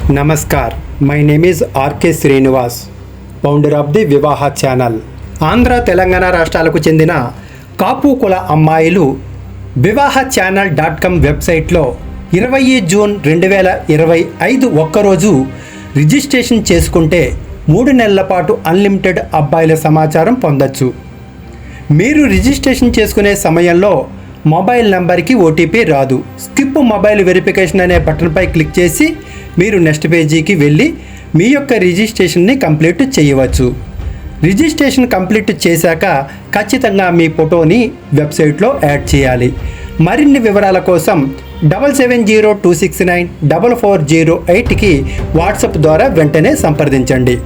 Namaskar, my name is R.K. Srinivas, founder of the Vivaha channel. Andhra Telangana రాష్ట్రాలకు చెందిన కాపు కుల అమ్మాయిలు వివాహ ఛానల్ .com వెబ్సైట్లో 20 జూన్ 2025 ఒక్కరోజు రిజిస్ట్రేషన్ చేసుకుంటే 3 నెలల పాటు అన్లిమిటెడ్ అబ్బాయిల సమాచారం పొందొచ్చు. మీరు రిజిస్ట్రేషన్ చేసుకునే సమయంలో మొబైల్ నెంబర్కి ఓటీపీ రాదు. స్కిప్ మొబైల్ వెరిఫికేషన్ అనే బటన్పై క్లిక్ చేసి మీరు నెక్స్ట్ పేజీకి వెళ్ళి మీ యొక్క రిజిస్ట్రేషన్ని కంప్లీట్ చేయవచ్చు. రిజిస్ట్రేషన్ కంప్లీట్ చేశాక ఖచ్చితంగా మీ ఫోటోని వెబ్సైట్లో యాడ్ చేయాలి. మరిన్ని వివరాల కోసం 7702694408కి వాట్సాప్ ద్వారా వెంటనే సంప్రదించండి.